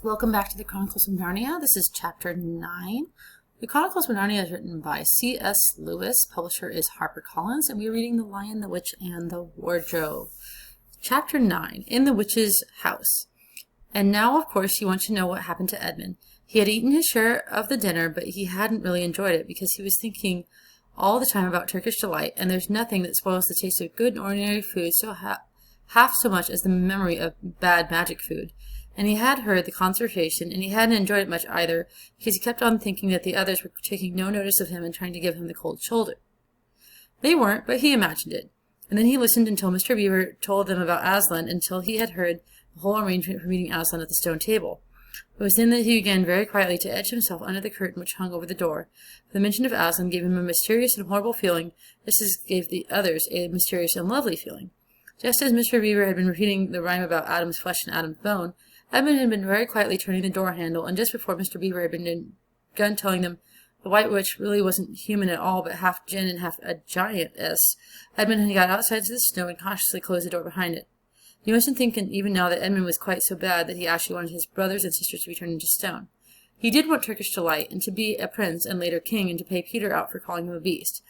Welcome back to the Chronicles of Narnia. This is Chapter 9. The Chronicles of Narnia is written by C.S. Lewis. Publisher is HarperCollins, and we're reading The Lion, the Witch, and the Wardrobe. Chapter 9, In the Witch's House. And now, of course, you want to know what happened to Edmund. He had eaten his share of the dinner, but he hadn't really enjoyed it because he was thinking all the time about Turkish delight, and there's nothing that spoils the taste of good and ordinary food half so much as the memory of bad magic food. And he had heard the conversation, and he hadn't enjoyed it much either, because he kept on thinking that the others were taking no notice of him and trying to give him the cold shoulder. They weren't, but he imagined it. And then he listened until Mr. Beaver told them about Aslan, until he had heard the whole arrangement for meeting Aslan at the stone table. It was then that he began very quietly to edge himself under the curtain which hung over the door. The mention of Aslan gave him a mysterious and horrible feeling, just as it gave the others a mysterious and lovely feeling. Just as Mr. Beaver had been repeating the rhyme about Adam's flesh and Adam's bone, Edmund had been very quietly turning the door handle, and just before Mr. Beaver had begun telling them the White Witch really wasn't human at all, but half djinn and half a giantess, Edmund had got outside to the snow and cautiously closed the door behind it. You mustn't think even now that Edmund was quite so bad that he actually wanted his brothers and sisters to be turned into stone. He did want Turkish delight, and to be a prince and later king, and to pay Peter out for calling him a beast.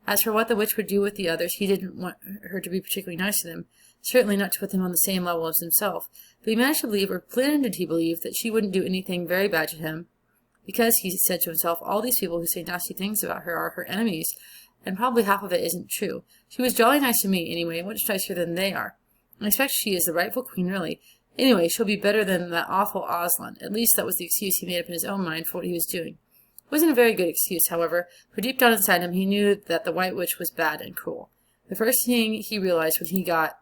As for what the witch would do with the others, he didn't want her to be particularly nice to them, certainly not to put them on the same level as himself, but he managed to believe, or pretended he believed, that she wouldn't do anything very bad to him, because, he said to himself, all these people who say nasty things about her are her enemies, and probably half of it isn't true. She was jolly nice to me, anyway, much nicer than they are. I expect she is the rightful queen, really. Anyway, she'll be better than that awful Aslan. At least that was the excuse he made up in his own mind for what he was doing. It wasn't a very good excuse, however, for deep down inside him he knew that the White Witch was bad and cruel. The first thing he realized when he got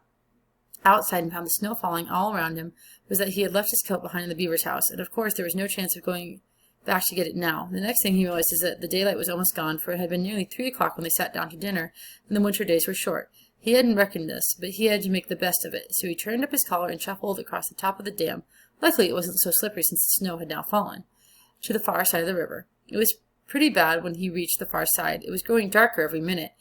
outside and found the snow falling all around him was that he had left his coat behind in the beaver's house, and of course there was no chance of going back to get it now. The next thing he realized is that the daylight was almost gone, for it had been nearly 3 o'clock when they sat down to dinner, and the winter days were short. He hadn't reckoned this, but he had to make the best of it, so he turned up his collar and shuffled across the top of the dam. Luckily it wasn't so slippery since the snow had now fallen, to the far side of the river. It was pretty bad when he reached the far side. It was growing darker every minute,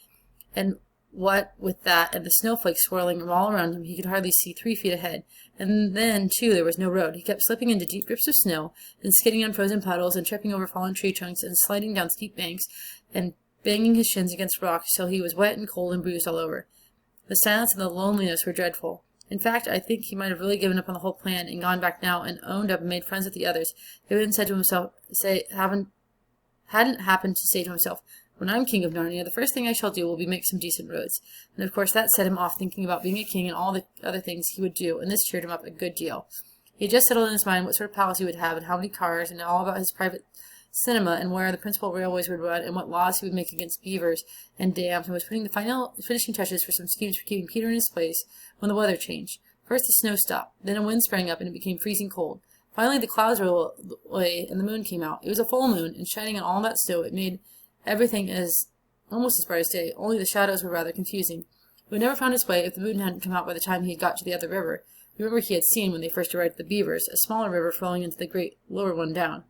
and what with that and the snowflakes swirling all around him, he could hardly see 3 feet ahead. And then, too, there was no road. He kept slipping into deep drifts of snow, and skidding on frozen puddles, and tripping over fallen tree trunks, and sliding down steep banks, and banging his shins against rocks till he was wet and cold and bruised all over. The silence and the loneliness were dreadful. In fact, I think he might have really given up on the whole plan, and gone back now, and owned up and made friends with the others. He hadn't said to himself, hadn't happened to say to himself, when I'm king of Narnia, the first thing I shall do will be make some decent roads. And of course that set him off thinking about being a king and all the other things he would do, and this cheered him up a good deal. He had just settled in his mind what sort of palace he would have, and how many cars, and all about his private cinema, and where the principal railways would run, and what laws he would make against beavers and dams, and was putting the finishing touches for some schemes for keeping Peter in his place when the weather changed. First the snow stopped, then a wind sprang up, and it became freezing cold. Finally the clouds rolled away, and the moon came out. It was a full moon, and shining on all that snow, it made everything almost as bright as day, only the shadows were rather confusing. He would never found his way if the moon hadn't come out by the time he had got to the other river, the river he had seen when they first arrived at the Beavers, a smaller river flowing into the great lower one down.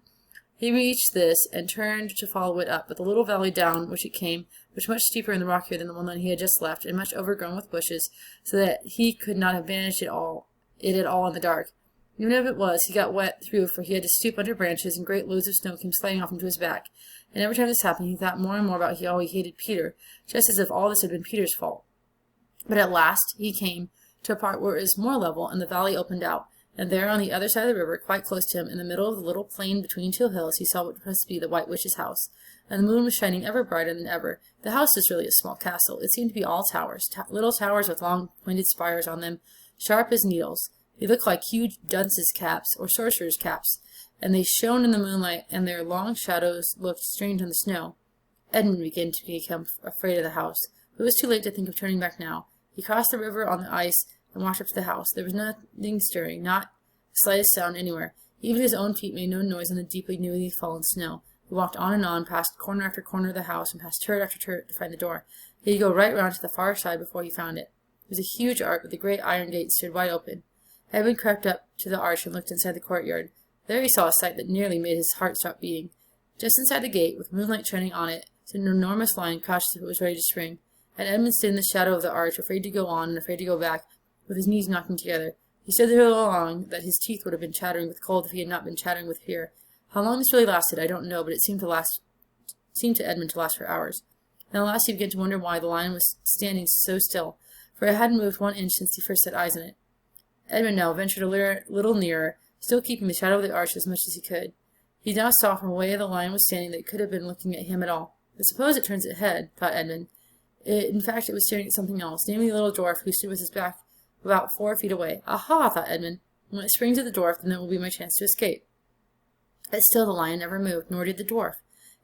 He reached this and turned to follow it up, but the little valley down which it came was much steeper and rockier than the one that he had just left, and much overgrown with bushes, so that he could not have managed it at all in the dark. Even if it was, he got wet through, for he had to stoop under branches, and great loads of snow came sliding off into his back. And every time this happened, he thought more and more about how he hated Peter, just as if all this had been Peter's fault. But at last he came to a part where it was more level, and the valley opened out, and there on the other side of the river, quite close to him, in the middle of the little plain between 2 hills, he saw what must be the White Witch's house. And the moon was shining ever brighter than ever. The house was really a small castle. It seemed to be all towers, little towers with long pointed spires on them, sharp as needles. They looked like huge dunces' caps, or sorcerers' caps, and they shone in the moonlight, and their long shadows looked strange on the snow. Edmund began to become afraid of the house, but it was too late to think of turning back now. He crossed the river on the ice and walked up to the house. There was nothing stirring, not the slightest sound anywhere. Even his own feet made no noise in the deeply newly fallen snow. He walked on, past corner after corner of the house, and past turret after turret to find the door. He had to go right round to the far side before he found it. It was a huge arch, but the great iron gate stood wide open. Edmund crept up to the arch and looked inside the courtyard. There he saw a sight that nearly made his heart stop beating. Just inside the gate, with moonlight shining on it, stood an enormous lion crouched as if it was ready to spring. And Edmund stood in the shadow of the arch, afraid to go on and afraid to go back, with his knees knocking together. He stood there so long that his teeth would have been chattering with cold if he had not been chattering with fear. How long this really lasted, I don't know, but it seemed to Edmund to last for hours. And at last he began to wonder why the lion was standing so still, for it hadn't moved 1 inch since he first set eyes on it. Edmund now ventured a little nearer, still keeping the shadow of the arch as much as he could. He now saw from where the lion was standing that it could have been looking at him at all. But suppose it turns its head, thought Edmund. In fact, it was staring at something else, namely the little dwarf who stood with his back about 4 feet away. Aha, thought Edmund. When it springs at the dwarf, then that will be my chance to escape. But still the lion never moved, nor did the dwarf.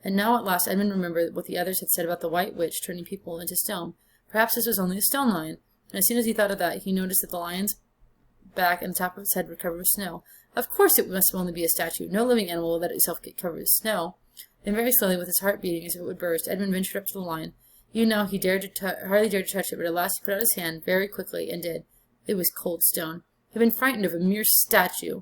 And now at last Edmund remembered what the others had said about the white witch turning people into stone. Perhaps this was only a stone lion. And as soon as he thought of that, he noticed that the lion's back and the top of its head were covered with snow. Of course it must only be a statue. No living animal will let itself get covered with snow. Then very slowly, with his heart beating as if it would burst, Edmund ventured up to the lion. Even now he hardly dared to touch it, but at last he put out his hand very quickly and did. It was cold stone. He had been frightened of a mere statue.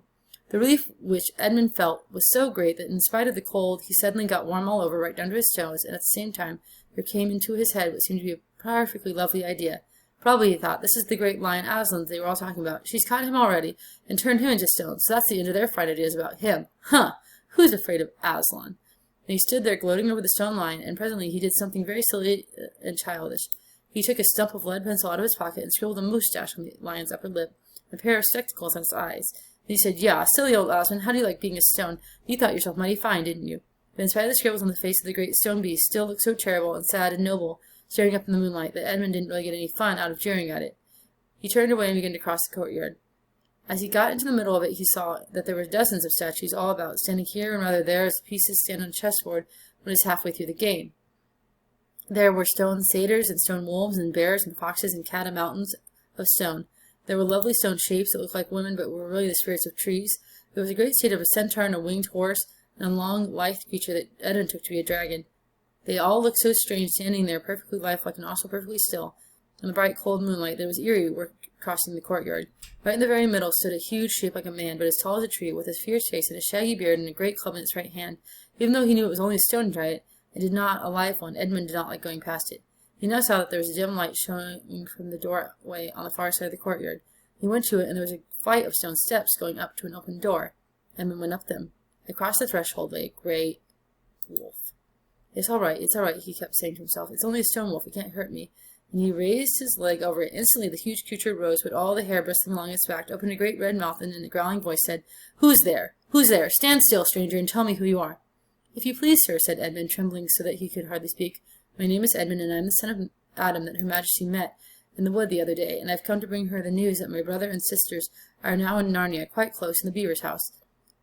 The relief which Edmund felt was so great that in spite of the cold he suddenly got warm all over, right down to his toes, and at the same time there came into his head what seemed to be a perfectly lovely idea. Probably, he thought, this is the great lion Aslan they were all talking about. She's caught him already, and turned him into stone, so that's the end of their fine ideas about him. Huh! Who's afraid of Aslan? And he stood there gloating over the stone lion, and presently he did something very silly and childish. He took a stump of lead pencil out of his pocket and scribbled a moustache on the lion's upper lip, and a pair of spectacles on his eyes. And he said, "Yeah, silly old Aslan, how do you like being a stone? You thought yourself mighty fine, didn't you?" But in spite of the scribbles on the face of the great stone beast, still looked so terrible and sad and noble, staring up in the moonlight, that Edmund didn't really get any fun out of jeering at it. He turned away and began to cross the courtyard. As he got into the middle of it, he saw that there were dozens of statues all about, standing here and rather there as the pieces stand on a chessboard when it is halfway through the game. There were stone satyrs and stone wolves and bears and foxes and catamountains of stone. There were lovely stone shapes that looked like women but were really the spirits of trees. There was a great state of a centaur and a winged horse and a long, lithe creature that Edmund took to be a dragon. They all looked so strange, standing there perfectly lifelike and also perfectly still. In the bright, cold moonlight, there was eerie work crossing the courtyard. Right in the very middle stood a huge shape like a man, but as tall as a tree, with a fierce face and a shaggy beard and a great club in its right hand. Even though he knew it was only a stone giant, and did not a live one, Edmund did not like going past it. He now saw that there was a dim light showing from the doorway on the far side of the courtyard. He went to it, and there was a flight of stone steps going up to an open door. Edmund went up them. Across the threshold lay a great wolf. It's all right, he kept saying to himself. It's only a stone wolf, it can't hurt me. And he raised his leg over it. Instantly the huge creature rose, with all the hair bristling along its back, opened a great red mouth, and in a growling voice said, "Who's there? Who's there? Stand still, stranger, and tell me who you are." "If you please, sir," said Edmund, trembling so that he could hardly speak. "My name is Edmund, and I am the son of Adam that Her Majesty met in the wood the other day, and I have come to bring her the news that my brother and sisters are now in Narnia, quite close, in the beaver's house.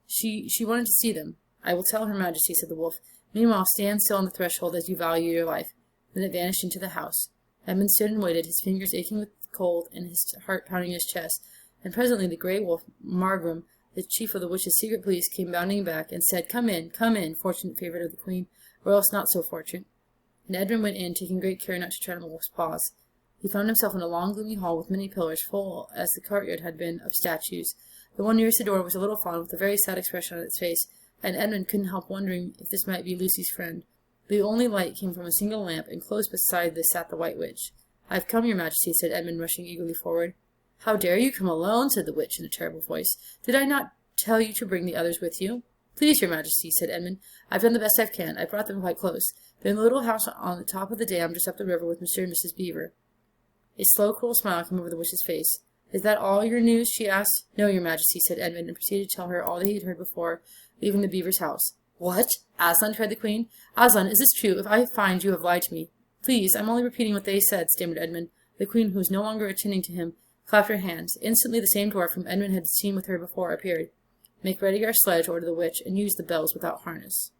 She wanted to see them." "I will tell Her Majesty," said the wolf. "Meanwhile, stand still on the threshold as you value your life." Then it vanished into the house. Edmund stood and waited, his fingers aching with cold and his heart pounding his chest. And presently the grey wolf, Margrim, the chief of the witch's secret police, came bounding back and said, come in, fortunate favourite of the queen, or else not so fortunate." And Edmund went in, taking great care not to tread on the wolf's paws. He found himself in a long, gloomy hall with many pillars, full, as the courtyard had been, of statues. The one nearest the door was a little fawn with a very sad expression on its face, and Edmund couldn't help wondering if this might be Lucy's friend. The only light came from a single lamp, and close beside this sat the white witch. "I have come, your majesty," said Edmund, rushing eagerly forward. "How dare you come alone?" said the witch in a terrible voice. "Did I not tell you to bring the others with you?" "Please, your majesty," said Edmund, "I've done the best I can. I brought them quite close. They're in the little house on the top of the dam just up the river with Mr. and Mrs. Beaver." A slow, cruel smile came over the witch's face. "Is that all your news?" she asked. "No, your majesty," said Edmund, and proceeded to tell her all that he had heard before leaving the beaver's house. "What? Aslan?" cried the queen. "Aslan, is this true? If I find you have lied to me." "Please, I'm only repeating what they said," stammered Edmund. The queen, who was no longer attending to him, clapped her hands. Instantly the same dwarf whom Edmund had seen with her before appeared. "Make ready our sledge," ordered the witch, "and use the bells without harness."